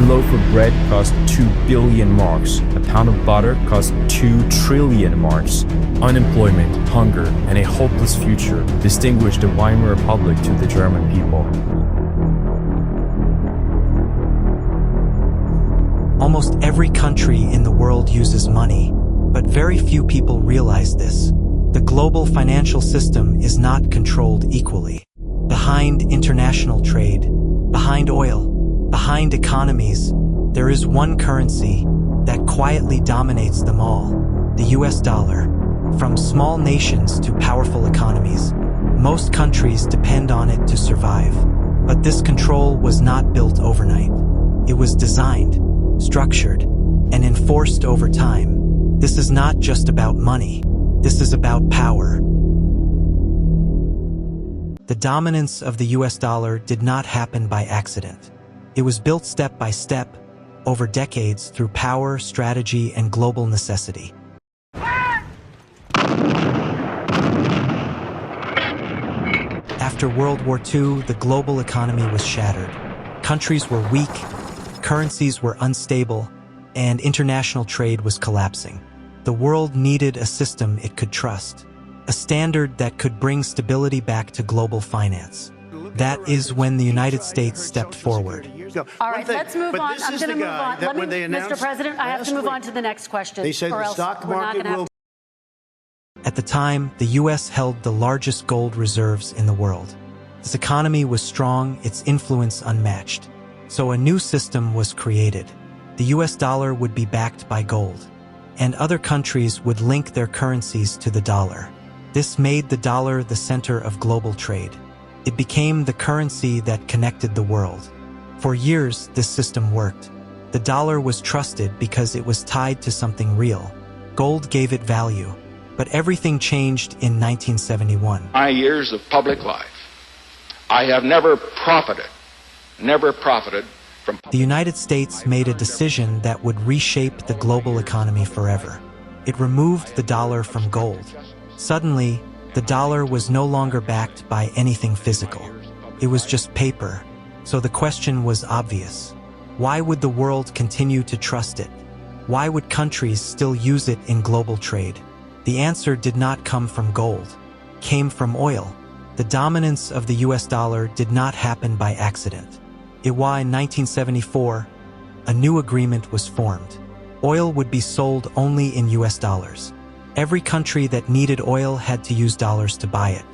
loaf of bread cost 2 billion marks. A pound of butter cost 2 trillion marks. Unemployment, hunger, and a hopeless future distinguished the Weimar Republic to the German people. Almost every country in the world uses money, but very few people realize this. The global financial system is not controlled equally. Behind international trade, behind oil, behind economies, there is one currency that quietly dominates them all, the US dollar. From small nations to powerful economies, most countries depend on it to survive. But this control was not built overnight. It was designed, structured, and enforced over time. This is not just about money. This is about power. The dominance of the US dollar did not happen by accident. It was built step by step, over decades, through power, strategy, and global necessity. After World War II, the global economy was shattered. Countries were weak, currencies were unstable, and international trade was collapsing. The world needed a system it could trust, a standard that could bring stability back to global finance. That is when the United States stepped forward. All right, let's move on. I'm going to move on. Mr. President, I have to move on to the next question. They said the stock market will... At the time, the U.S. held the largest gold reserves in the world. Its economy was strong, its influence unmatched. So a new system was created. The U.S. dollar would be backed by gold, and other countries would link their currencies to the dollar. This made the dollar the center of global trade. It became the currency that connected the world. For years, this system worked. The dollar was trusted because it was tied to something real. Gold gave it value. But everything changed in 1971. My years of public life, I have never profited from... The United States made a decision that would reshape the global economy forever. It removed the dollar from gold. Suddenly, the dollar was no longer backed by anything physical. It was just paper. So the question was obvious. Why would the world continue to trust it? Why would countries still use it in global trade? The answer did not come from gold. It came from oil. The dominance of the US dollar did not happen by accident. In 1974, a new agreement was formed. Oil would be sold only in US dollars. Every country that needed oil had to use dollars to buy it.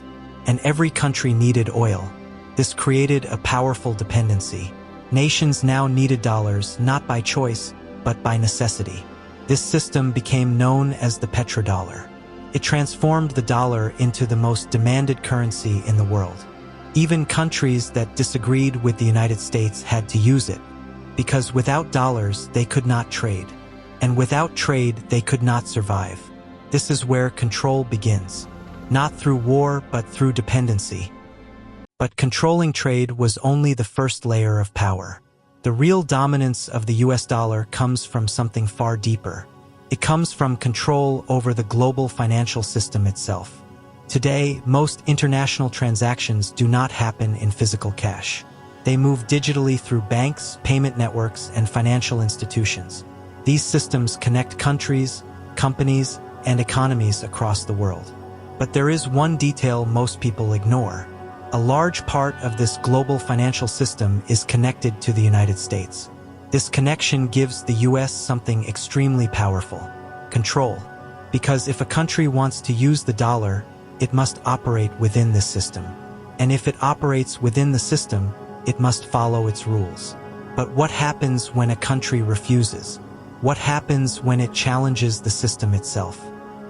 And every country needed oil. This created a powerful dependency. Nations now needed dollars not by choice, but by necessity. This system became known as the petrodollar. It transformed the dollar into the most demanded currency in the world. Even countries that disagreed with the United States had to use it, because without dollars they could not trade. And without trade they could not survive. This is where control begins. Not through war, but through dependency. But controlling trade was only the first layer of power. The real dominance of the US dollar comes from something far deeper. It comes from control over the global financial system itself. Today, most international transactions do not happen in physical cash. They move digitally through banks, payment networks, and financial institutions. These systems connect countries, companies, and economies across the world. But there is one detail most people ignore. A large part of this global financial system is connected to the United States. This connection gives the US something extremely powerful: control. Because if a country wants to use the dollar, it must operate within this system. And if it operates within the system, it must follow its rules. But what happens when a country refuses? What happens when it challenges the system itself?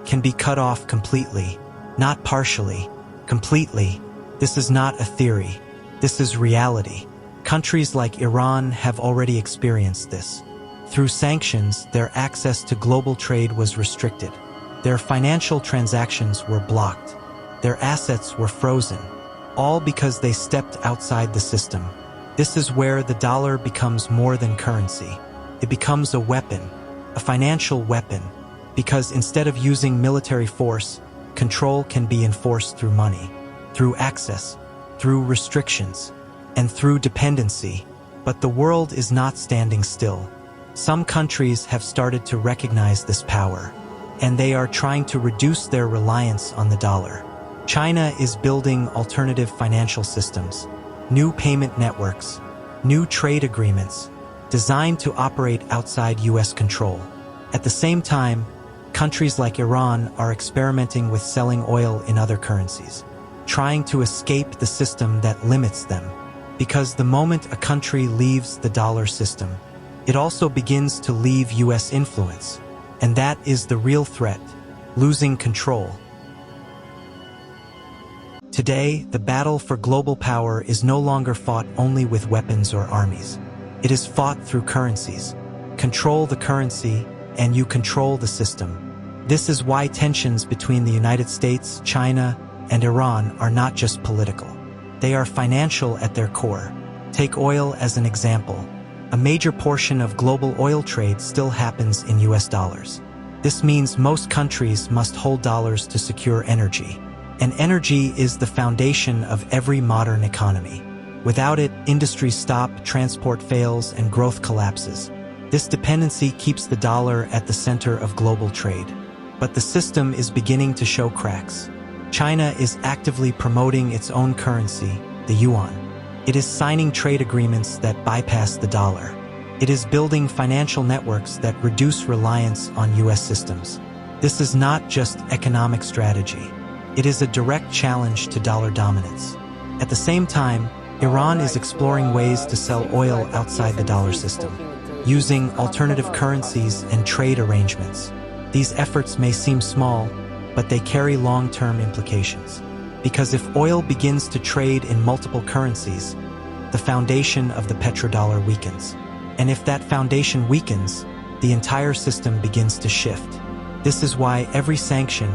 Can be cut off completely, not partially, completely. This is not a theory. This is reality. Countries like Iran have already experienced this. Through sanctions, their access to global trade was restricted. Their financial transactions were blocked. Their assets were frozen, all because they stepped outside the system. This is where the dollar becomes more than currency. It becomes a weapon, a financial weapon, because instead of using military force, control can be enforced through money, through access, through restrictions, and through dependency. But the world is not standing still. Some countries have started to recognize this power, and they are trying to reduce their reliance on the dollar. China is building alternative financial systems, new payment networks, new trade agreements, designed to operate outside U.S. control. At the same time, countries like Iran are experimenting with selling oil in other currencies, trying to escape the system that limits them. Because the moment a country leaves the dollar system, it also begins to leave U.S. influence. And that is the real threat, losing control. Today, the battle for global power is no longer fought only with weapons or armies. It is fought through currencies. Control the currency, and you control the system. This is why tensions between the United States, China, and Iran are not just political. They are financial at their core. Take oil as an example. A major portion of global oil trade still happens in US dollars. This means most countries must hold dollars to secure energy. And energy is the foundation of every modern economy. Without it, industries stop, transport fails, and growth collapses. This dependency keeps the dollar at the center of global trade. But the system is beginning to show cracks. China is actively promoting its own currency, the yuan. It is signing trade agreements that bypass the dollar. It is building financial networks that reduce reliance on U.S. systems. This is not just economic strategy. It is a direct challenge to dollar dominance. At the same time, Iran is exploring ways to sell oil outside the dollar system, using alternative currencies and trade arrangements. These efforts may seem small, but they carry long-term implications. Because if oil begins to trade in multiple currencies, the foundation of the petrodollar weakens. And if that foundation weakens, the entire system begins to shift. This is why every sanction,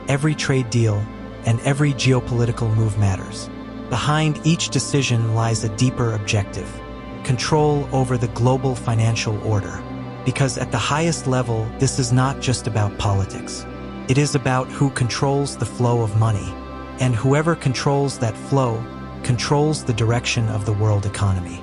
every trade deal, and every geopolitical move matters. Behind each decision lies a deeper objective: control over the global financial order. Because at the highest level, this is not just about politics. It is about who controls the flow of money. And whoever controls that flow controls the direction of the world economy.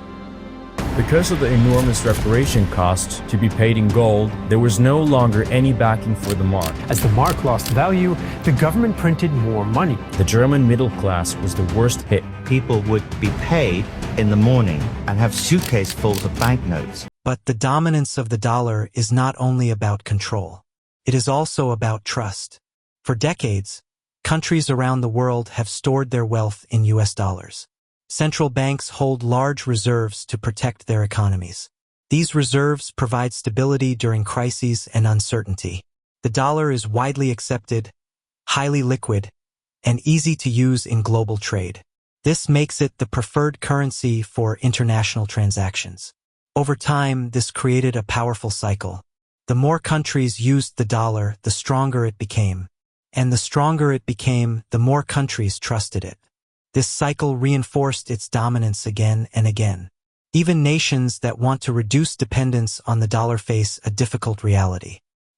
Because of the enormous reparation costs to be paid in gold, there was no longer any backing for the mark. As the mark lost value, the government printed more money. The German middle class was the worst hit. People would be paid in the morning and have suitcasefuls of banknotes. But the dominance of the dollar is not only about control. It is also about trust. For decades, countries around the world have stored their wealth in US dollars. Central banks hold large reserves to protect their economies. These reserves provide stability during crises and uncertainty. The dollar is widely accepted, highly liquid, and easy to use in global trade. This makes it the preferred currency for international transactions. Over time, this created a powerful cycle. The more countries used the dollar, the stronger it became. And the stronger it became, the more countries trusted it. This cycle reinforced its dominance again and again. Even nations that want to reduce dependence on the dollar face a difficult reality.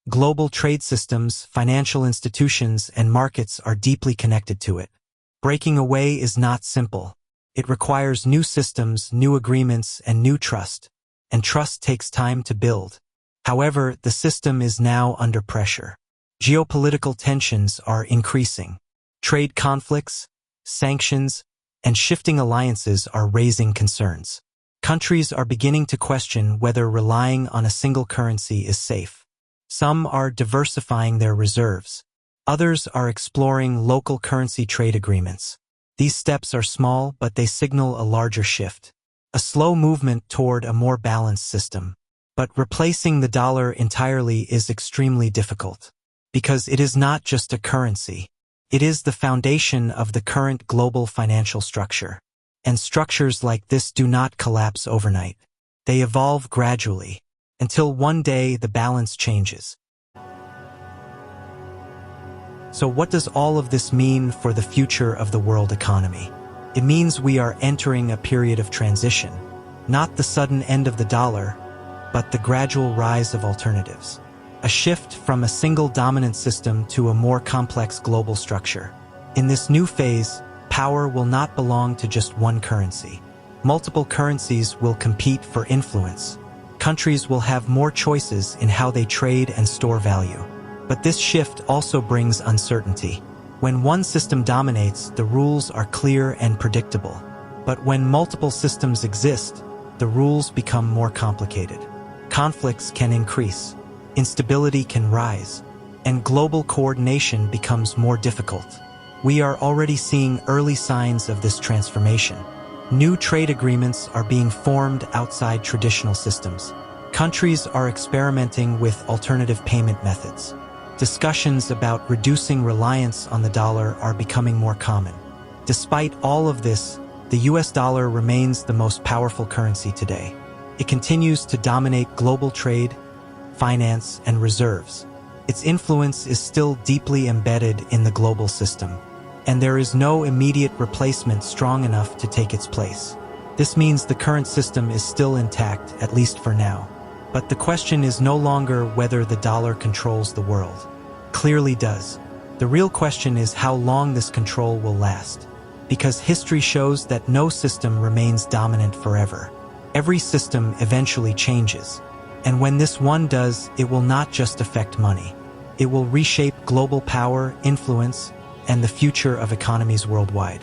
Global trade systems, financial institutions, and markets are deeply connected to it. Breaking away is not simple. It requires new systems, new agreements, and new trust. And trust takes time to build. However, the system is now under pressure. Geopolitical tensions are increasing. Trade conflicts, sanctions, and shifting alliances are raising concerns. Countries are beginning to question whether relying on a single currency is safe. Some are diversifying their reserves. Others are exploring local currency trade agreements. These steps are small, but they signal a larger shift. A slow movement toward a more balanced system. But replacing the dollar entirely is extremely difficult. Because it is not just a currency. It is the foundation of the current global financial structure. And structures like this do not collapse overnight. They evolve gradually, until one day the balance changes. So what does all of this mean for the future of the world economy? It means we are entering a period of transition. Not the sudden end of the dollar, but the gradual rise of alternatives. A shift from a single dominant system to a more complex global structure. In this new phase, power will not belong to just one currency. Multiple currencies will compete for influence. Countries will have more choices in how they trade and store value. But this shift also brings uncertainty. When one system dominates, the rules are clear and predictable. But when multiple systems exist, the rules become more complicated. Conflicts can increase, instability can rise, and global coordination becomes more difficult. We are already seeing early signs of this transformation. New trade agreements are being formed outside traditional systems. Countries are experimenting with alternative payment methods. Discussions about reducing reliance on the dollar are becoming more common. Despite all of this, the US dollar remains the most powerful currency today. It continues to dominate global trade, finance, and reserves. Its influence is still deeply embedded in the global system, and there is no immediate replacement strong enough to take its place. This means the current system is still intact, at least for now. But the question is no longer whether the dollar controls the world. Clearly does. The real question is how long this control will last. Because history shows that no system remains dominant forever. Every system eventually changes. And when this one does, it will not just affect money. It will reshape global power, influence, and the future of economies worldwide.